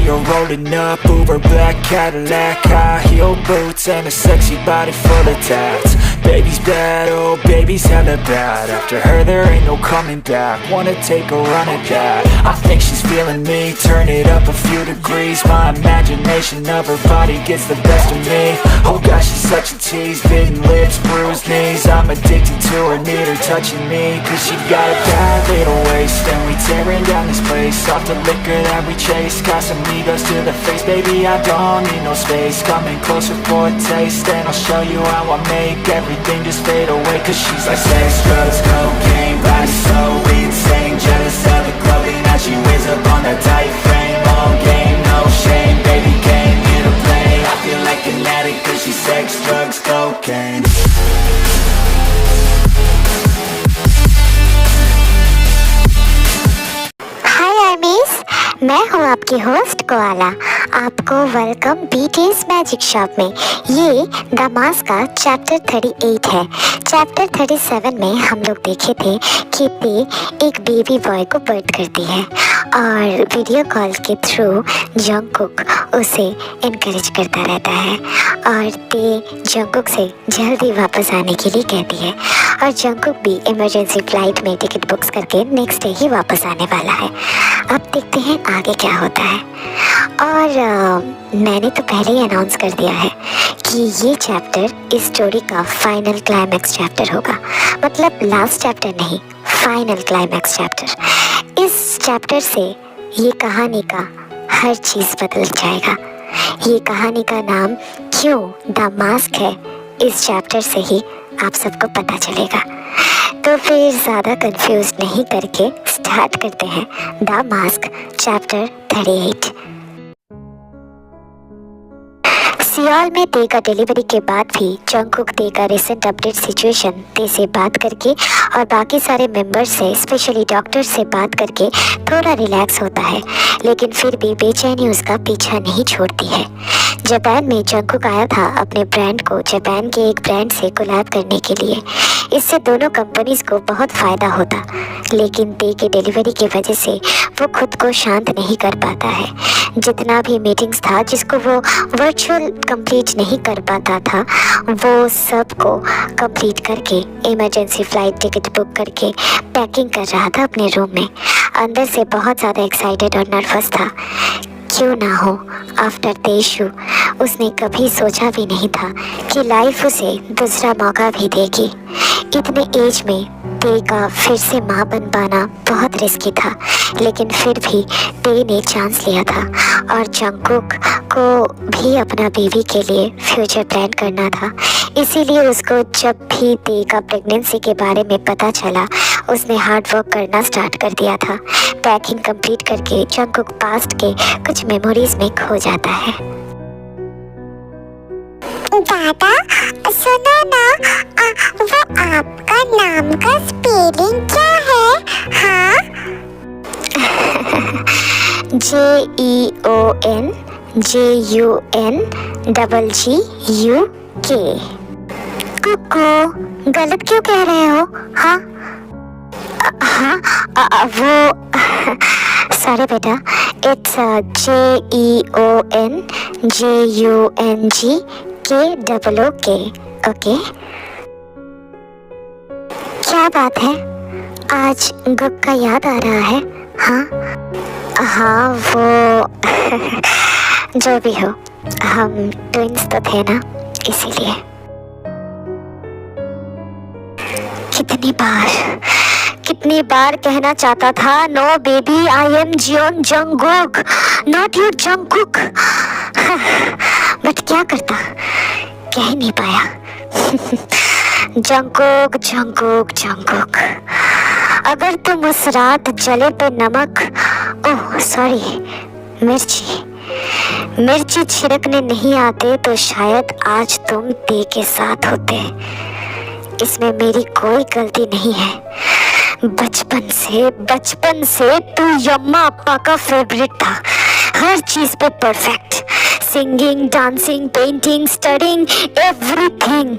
see her rolling up, Uber black Cadillac, high heel boots and a sexy body full of tats. Baby's bad, oh baby's hella bad. After her there ain't no coming back. Wanna take a run at that. I think she's feeling me, turn it up a few degrees. My imagination of her body gets the best of me. Oh gosh, she's such a tease, bitten lips, bruised knees. I'm addicted to her, need her touching me, cause she got a bad little waist. And we tearing down this place, off the liquor that we chase. Casamigos to the face, baby I don't need no space. Coming closer for a taste, and I'll show you how I make everything just fade away. Cause she's like sex, drugs, cocaine, body so insane. Jealous of the clothing that she wears up on that tight frame. All game, no shame, baby came here to play. I feel like an addict cause she's sex, drugs, cocaine. मैं हूँ आपकी host koala. आपको welcome BTS magic shop में। ये the mask का chapter 38 है। Chapter 37 में हम लोग देखे थे कि ते एक बेबी बॉय को बर्थ करती है और वीडियो कॉल के थ्रू जंगकुक उसे इनकरेज करता रहता है और ते जंगकुक से जल्दी वापस आने के लिए कहती है और जंगकुक भी इमरजेंसी फ्लाइट में टिकट बुक्स करके नेक्स्ट डे ही वापस आने वाला है। अब देखते हैं आगे क्या होता है। और मैंने तो पहले ही अनाउंस कर दिया है कि ये चैप्टर इस स्टोरी का फाइनल क्लाइमैक्स चैप्टर होगा, मतलब लास्ट चैप्टर नहीं, फाइनल क्लाइमैक्स चैप्टर। इस चैप्टर से ये कहानी का हर चीज़ बदल जाएगा। ये कहानी का नाम क्यों द मास्क है, इस चैप्टर से ही आप सबको पता चलेगा। तो फिर ज़्यादा कंफ्यूज नहीं करके स्टार्ट करते हैं द मास्क चैप्टर 38। सियोल में ते का डिलीवरी के बाद भी जंगकुक ते का रिसेंट अपडेट सिचुएशन ते से बात करके और बाकी सारे मेंबर्स से, स्पेशली डॉक्टर से बात करके थोड़ा रिलैक्स होता है, लेकिन फिर भी बेचैनी उसका पीछा नहीं छोड़ती है। जापान में जंगकुक आया था अपने ब्रांड को जापान के एक ब्रांड से कोलैब करने के लिए। इससे दोनों कंपनीज को बहुत फ़ायदा होता, लेकिन ते के डिलीवरी की वजह से वो खुद को शांत नहीं कर पाता है। जितना भी मीटिंग्स था जिसको वो वर्चुअल कंप्लीट नहीं कर पाता था, वो सब को कंप्लीट करके इमरजेंसी फ़्लाइट टिकट बुक करके पैकिंग कर रहा था अपने रूम में। अंदर से बहुत ज़्यादा एक्साइटेड और नर्वस था। क्यों ना हो, आफ्टर तेशु उसने कभी सोचा भी नहीं था कि लाइफ उसे दूसरा मौका भी देगी। इतने एज में ते का फिर से माँ बन पाना बहुत रिस्की था, लेकिन फिर भी ते ने चांस लिया था और जंगकुक को भी अपना बीवी के लिए फ्यूचर प्लान करना था। इसीलिए उसको जब भी ते का प्रेगनेंसी के बारे में पता चला, उसने हार्ड वर्क करना स्टार्ट कर दिया था। पैकिंग कंप्लीट करके जंगकुक पास्ट के कुछ मेमोरीज में खो जाता है। दादा सुनो ना, वो आपका नाम का स्पेलिंग क्या है? हाँ JEONJUNGGUK। कुकू, गलत क्यों कह रहे हो? हाँ वो सॉरी बेटा, इट्स JEONJUNGKOOK। ओके, क्या बात है, आज गुक का याद आ रहा है? हाँ वो जो भी हो, हम ट्विंस तो थे ना, इसीलिए। कितनी बार कहना चाहता था, no baby, I am Jeon Jungkook, not your Jungkook. But क्या करता, कह ही नहीं पाया। Jungkook Jungkook Jungkook. अगर तुम उस रात जले पे नमक, ओह सॉरी, मिर्ची छिड़कने नहीं आते तो शायद आज तुम ते के साथ होते। इसमें मेरी कोई गलती नहीं है। बचपन से तू यम्मा अप्पा का फेवरेट था, हर चीज पे perfect, singing, dancing, painting, studying, everything.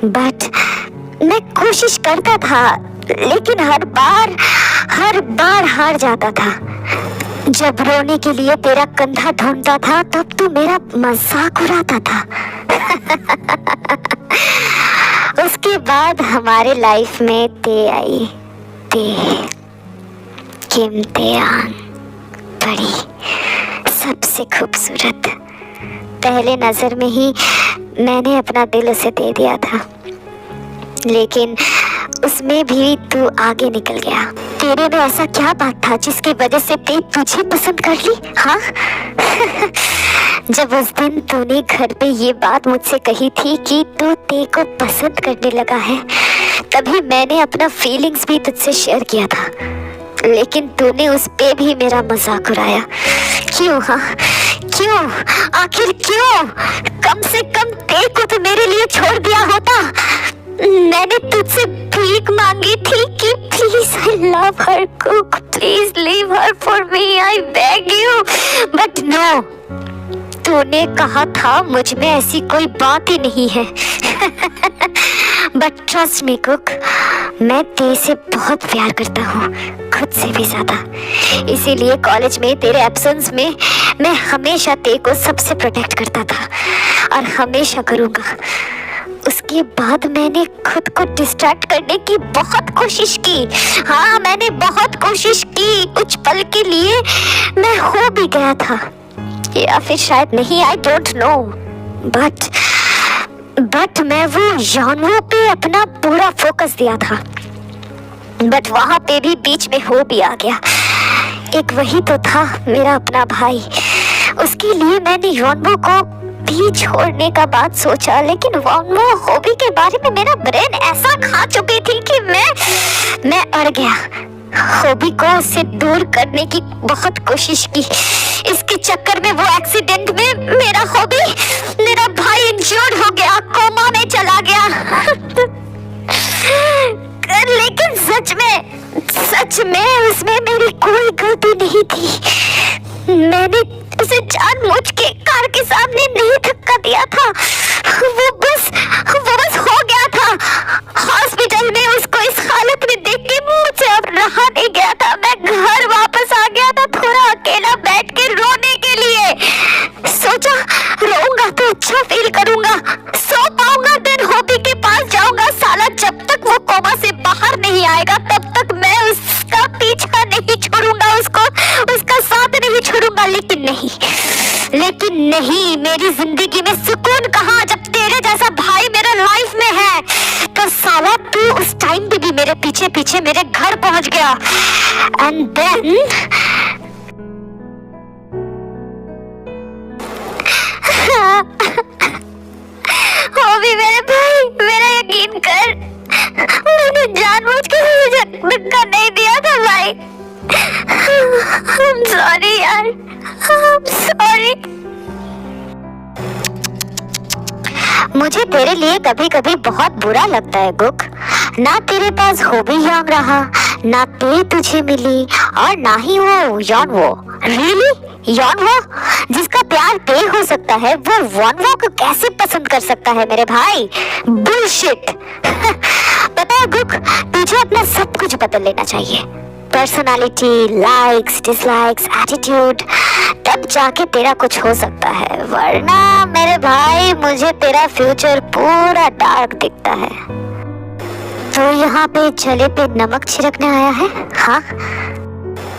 But मैं कोशिश करता था, लेकिन हर बार हार जाता था। जब रोने के लिए तेरा कंधा ढूंढता था तब तू मेरा मजाक उड़ाता था। उसके बाद हमारे लाइफ में ते आई, ते इम्तिहान बड़ी सबसे खूबसूरत। पहले नजर में ही मैंने अपना दिल उसे दे दिया था, लेकिन उसमें भी तू आगे निकल गया। तेरे में ऐसा क्या बात था जिसकी वजह से ते तुझे पसंद कर ली? हाँ। जब उस दिन तूने घर पे ये बात मुझसे कही थी कि तू ते को पसंद करने लगा है, तभी मैंने अपना फीलिंग्स भी तुझसे शेयर किया था, लेकिन तूने उस पे भी मेरा मजाक उड़ाया। क्यों? हाँ क्यों? आखिर क्यों? कम से कम ते को तो मेरे लिए छोड़ दिया होता। मैंने तुझसे भीख मांगी थी कि please I love her Kook, please leave her for me, I beg you, but no, तूने कहा था मुझ में ऐसी कोई बात ही नहीं है। बट ट्रस्ट मी कुक, मैं ते से बहुत प्यार करता हूँ, खुद से भी ज्यादा। इसीलिए कॉलेज में तेरे एब्सेंस में मैं हमेशा ते को सबसे प्रोटेक्ट करता था और हमेशा करूँगा। उसके बाद मैंने खुद को डिस्ट्रैक्ट करने की बहुत कोशिश की। हाँ, मैंने बहुत कोशिश की। कुछ पल के लिए मैं हो भी गया था, या फिर शायद नहीं, आई डोंट नो। बट मैं वो यॉनवो पे अपना पूरा फोकस दिया था, बट वहां पे भी बीच में हो भी आ गया। एक वही तो था मेरा अपना भाई, उसके लिए मैंने यॉनवो को भी छोड़ने का बात सोचा, लेकिन वॉनवो हॉबी के बारे में मेरा ब्रेन ऐसा खा चुकी थी कि मैं अड़ गया। हॉबी को उससे दूर करने की बहुत कोशिश की। इसके चक्कर में वो एक्सीडेंट में मेरा हॉबी, मेरा भाई इंजर्ड हो गया, कोमा में चला गया। लेकिन सच में उसमें मेरी कोई गलती नहीं थी। मैंने उसे जानबूझ के कार के सामने नहीं धक्का दिया था, वो बस हो गया था। हॉस्पिटल में उसको इस हालत में देख के मुझसे अब रहा नहीं गया था। मैं घर वापस आ गया था, थोड़ा अकेला बैठ के रोने के लिए। सोचा रोऊंगा तो अच्छा फील करूंगा, सो पाऊंगा, देन हॉबी के पास जाऊंगा। साला जब तक वो कोमा से बाहर नहीं आएगा तब तक मैं उसका पीछा नहीं छोड़ूंगा, उसका साथ नहीं छोड़ूंगा। लेकिन नहीं, मेरी जिंदगी में सुकून कहाँ जब तेरे जैसा भाई मेरे लाइफ में है। तो साला तू उस टाइम पे भी मेरे पीछे पीछे मेरे घर पहुंच गया, एंड देन वो भी मेरे भाई, मेरा यकीन कर, मैंने जानबूझ के तुझे धक्का नहीं दिया था भाई। I'm sorry यार, I'm sorry। मुझे तेरे लिए कभी कभी बहुत बुरा लगता है गुक। ना तेरे पास हॉबी यॉन रहा, ना ते तुझे मिली, और ना ही वो यॉनवो। रियली? यॉनवो जिसका प्यार ते हो सकता है, वो वॉनवो को कैसे पसंद कर सकता है मेरे भाई? बुलशिट। पता है गुक, तुझे अपना सब कुछ बदल लेना चाहिए, पर्सनालिटी, लाइक्स, डिसलाइक्स, एटीट्यूड, तब जाके तेरा कुछ हो सकता है। वरना मेरे भाई मुझे तेरा फ्यूचर पूरा डार्क दिखता है। तो यहाँ पे जले पे नमक छिड़कने आया है? हाँ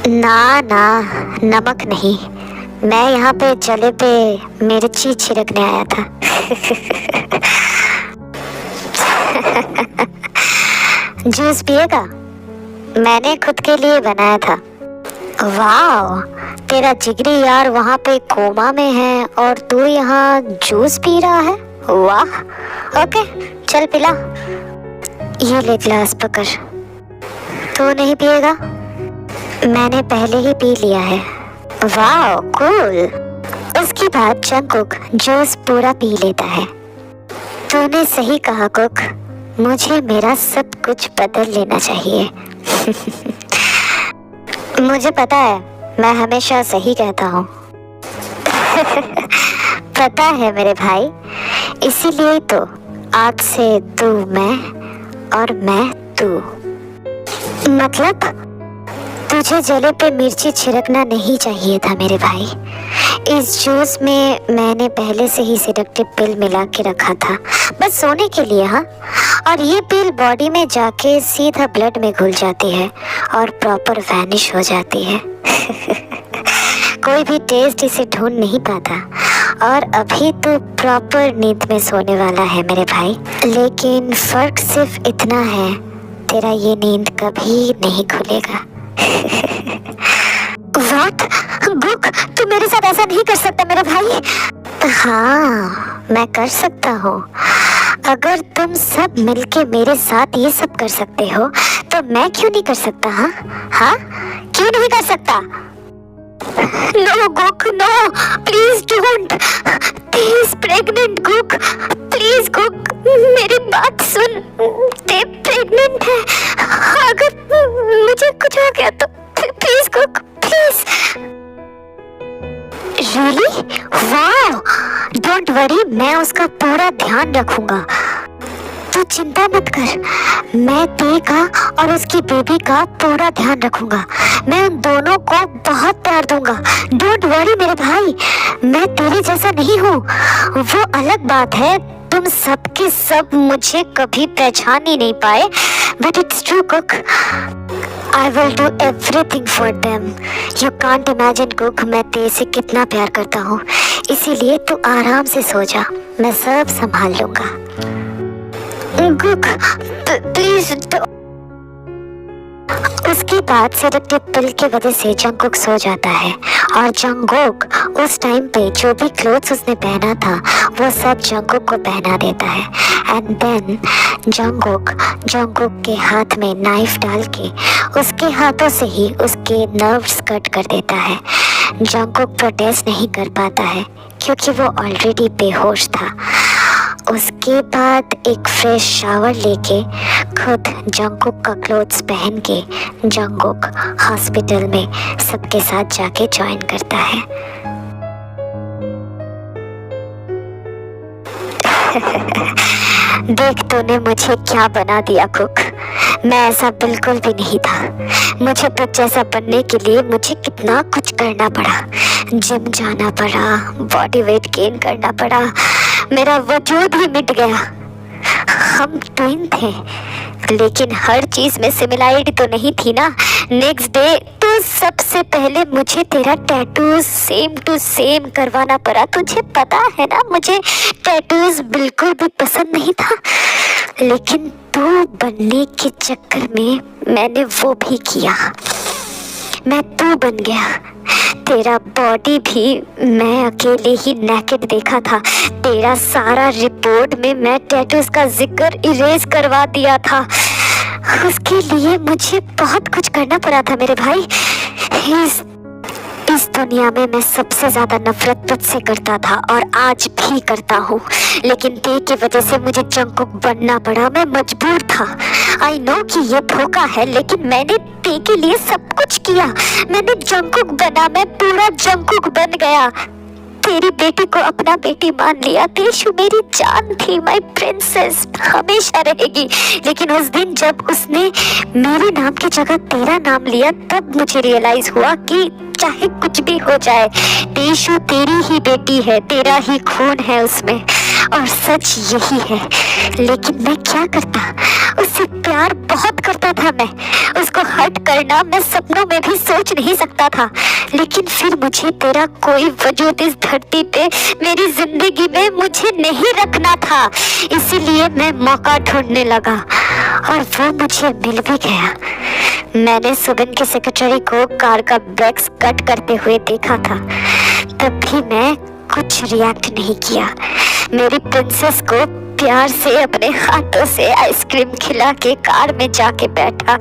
ना, नमक नहीं, मैं यहाँ पे जले पे मिर्ची छिड़कने आया था। जूस पिएगा? मैंने खुद के लिए बनाया था। वाह, तेरा जिगरी यार वहाँ पे कोमा में है और तू यहाँ जूस पी रहा है? वाह, ओके चल पिला। ये ले ग्लास पकड़। तू नहीं पिएगा? मैंने पहले ही पी लिया है। वाह कूल। उसके बाद जंगकुक जूस पूरा पी लेता है। तूने सही कहा कुक, मुझे मेरा सब कुछ बदल लेना चाहिए। मुझे पता है, मैं हमेशा सही कहता हूँ। पता है मेरे भाई, इसीलिए तो आज से तू मैं और मैं तू। मतलब तुझे जले पे मिर्ची छिड़कना नहीं चाहिए था मेरे भाई। इस जूस में मैंने पहले से ही सेडेक्टिव पिल मिला के रखा था, बस सोने के लिए। हाँ, और ये पिल बॉडी में जाके सीधा ब्लड में घुल जाती है और प्रॉपर वैनिश हो जाती है। कोई भी टेस्ट इसे ढूंढ नहीं पाता। और अभी तो प्रॉपर नींद में सोने वाला है मेरे भाई, लेकिन फर्क सिर्फ इतना है, तेरा ये नींद कभी नहीं खुलेगा। What? गुक, तू मेरे साथ ऐसा नहीं कर सकता मेरा भाई। हाँ, मैं कर सकता हूँ। अगर तुम सब मिलके मेरे साथ ये सब कर सकते हो तो मैं क्यों नहीं कर सकता? हाँ हाँ, क्यों नहीं कर सकता? नो गुक, no, please don't. Please pregnant गुक, प्लीज गुक, मेरी बात सुन। ते प्रेग्नेंट है, अगर मुझे कुछ हो गया तो प्लीज गुक, please. Really? Wow, don't worry, मैं उसका पूरा ध्यान रखूंगा। तू चिंता मत कर, मैं ते का और उसकी बेबी का पूरा ध्यान रखूंगा। मैं उन दोनों को बहुत प्यार दूंगा। डोंट वरी मेरे भाई, मैं तेरे जैसा नहीं हूँ। वो अलग बात है, तुम सबके सब मुझे कभी पहचान ही नहीं पाए, but it's true cook. I will do everything for them. You can't imagine cook, मैं तेरे से कितना प्यार करता हूँ। इसीलिए तू आराम से सो जा, मैं सब संभाल लूंगा। Cook, please. उसके बाद सेडेक्टिव पिल की वजह से जंगकुक सो जाता है और जंगकुक उस टाइम पे जो भी क्लोथ्स उसने पहना था वो सब जंगकुक को पहना देता है। एंड देन जंगकुक के हाथ में नाइफ डाल के उसके हाथों से ही उसके नर्व्स कट कर देता है। जंगकुक प्रोटेस्ट नहीं कर पाता है क्योंकि वो ऑलरेडी बेहोश था। उसके बाद एक फ्रेश शावर लेके खुद जंगकुक का क्लोथ्स पहन के जंगकुक हॉस्पिटल में सबके साथ जाके ज्वाइन करता है। देख तूने मुझे क्या बना दिया कुक, मैं ऐसा बिल्कुल भी नहीं था। मुझे तुझ जैसा बनने के लिए मुझे कितना कुछ करना पड़ा, जिम जाना पड़ा, बॉडी वेट गेन करना पड़ा, मेरा वजूद ही मिट गया। हम ट्विन थे लेकिन हर चीज में सिमिलैरिटी तो नहीं थी ना। नेक्स्ट डे तो सबसे पहले मुझे तेरा टैटू सेम टू सेम करवाना पड़ा। तुझे पता है ना मुझे टैटूज बिल्कुल भी पसंद नहीं था, लेकिन तू बनने के चक्कर में मैंने वो भी किया। मैं तू बन गया। तेरा बॉडी भी मैं अकेले ही नेकेड देखा था। तेरा सारा रिपोर्ट में मैं टैटूज का जिक्र इरेज करवा दिया था। उसके लिए मुझे बहुत कुछ करना पड़ा था मेरे भाई। इस दुनिया में मैं सबसे ज्यादा नफरत तुझसे करता था और आज भी करता हूँ, लेकिन ते की वजह से मुझे जंगकुक बनना पड़ा। मैं मजबूर था। आई नो कि ये धोखा है, लेकिन मैंने ते के लिए सब कुछ किया। मैंने जंगकुक बना, मैं पूरा जंगकुक बन गया। तेरी बेटी को अपना बेटी मान लिया। तेशु मेरी जान थी, माय प्रिंसेस, हमेशा रहेगी। लेकिन उस दिन जब उसने मेरे नाम की जगह तेरा नाम लिया तब मुझे रियलाइज हुआ कि चाहे कुछ भी हो जाए, तेशु तेरी ही बेटी है, तेरा ही खून है उसमें, और सच यही है। लेकिन मैं क्या करता, उससे प्यार बहुत करता था मैं। उसको हर्ट करना मैं सपनों में भी सोच नहीं सकता था। लेकिन फिर मुझे तेरा कोई वजूद इस धरती पे, मेरी जिंदगी में मुझे नहीं रखना था। इसीलिए मैं मौका ढूंढने लगा और वो मुझे मिल भी गया। मैंने सुबिन के सेक्रेटरी को कार का ब्रेक्स कट करते हुए देखा था, तब भी मैं कुछ रिएक्ट नहीं किया। मेरी प्रिंसेस को प्यार से अपने हाथों से आइसक्रीम खिला के कार में जाके बैठा,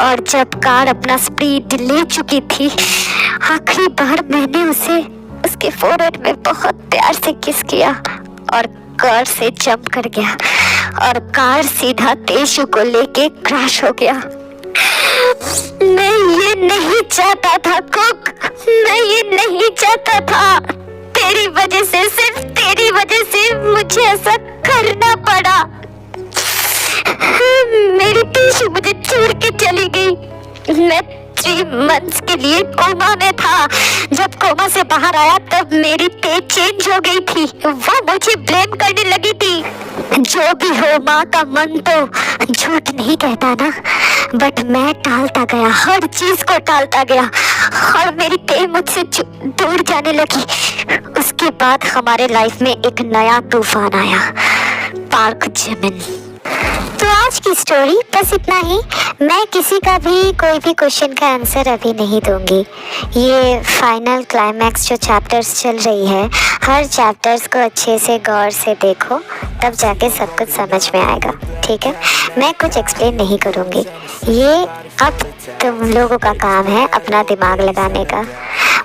और जब कार अपना स्पीड ले चुकी थी, आखिरी बार मैंने उसे उसके फोरहेड में बहुत प्यार से किस किया और कार से जंप कर गया और कार सीधा तेशु को लेके क्रैश हो गया। मैं ये नहीं चाहता था कुक, मैं ये नहीं चाहता था। तेरी वजह से, सिर्फ तेरी वजह से मुझे ऐसा करना पड़ा। मेरी तेशु मुझे छोड़ के चली गई। मैं 3 ये कोमा में था। जब कोमा से बाहर आया तब मेरी तेज चेंज हो गई थी। वो मुझे ब्लेम करने लगी थी। जो भी हो, माँ का मन तो झूठ नहीं कहता ना। बट मैं टालता गया, हर चीज को टालता गया और मेरी तेज मुझसे दूर जाने लगी। उसके बाद हमारे लाइफ में एक नया तूफान आया, पार्क जिमिन। तो आज की स्टोरी बस इतना ही। मैं किसी का भी कोई भी क्वेश्चन का आंसर अभी नहीं दूंगी। ये फाइनल क्लाइमैक्स जो चैप्टर्स चल रही है, हर चैप्टर्स को अच्छे से गौर से देखो, तब जाके सब कुछ समझ में आएगा। ठीक है, मैं कुछ एक्सप्लेन नहीं करूँगी। ये अब तुम लोगों का काम है अपना दिमाग लगाने का।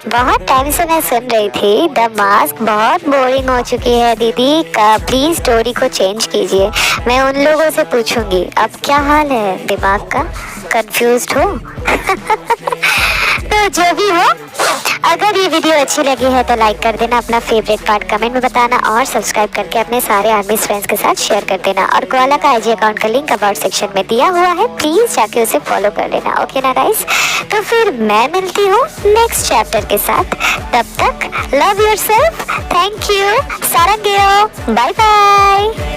बहुत टाइम से मैं सुन रही थी द मास्क बहुत बोरिंग हो चुकी है दीदी का, प्लीज स्टोरी को चेंज कीजिए। मैं उन लोगों से पूछूंगी अब क्या हाल है दिमाग का, कंफ्यूज्ड हो? तो जो भी हो, अगर ये वीडियो अच्छी लगी है तो लाइक कर देना, अपना फेवरेट पार्ट कमेंट में बताना और सब्सक्राइब करके अपने सारे आर्मी फ्रेंड्स के साथ शेयर कर देना। और कोआला का आईजी अकाउंट का लिंक अबाउट सेक्शन में दिया हुआ है, प्लीज जाके उसे फॉलो कर लेना। ओके ना गाइस, तो फिर मैं मिलती हूँ नेक्स्ट चैप्टर के साथ। तब तक लव योरसेल्फ, थैंक यू, सारंगेयो, बाय बाय।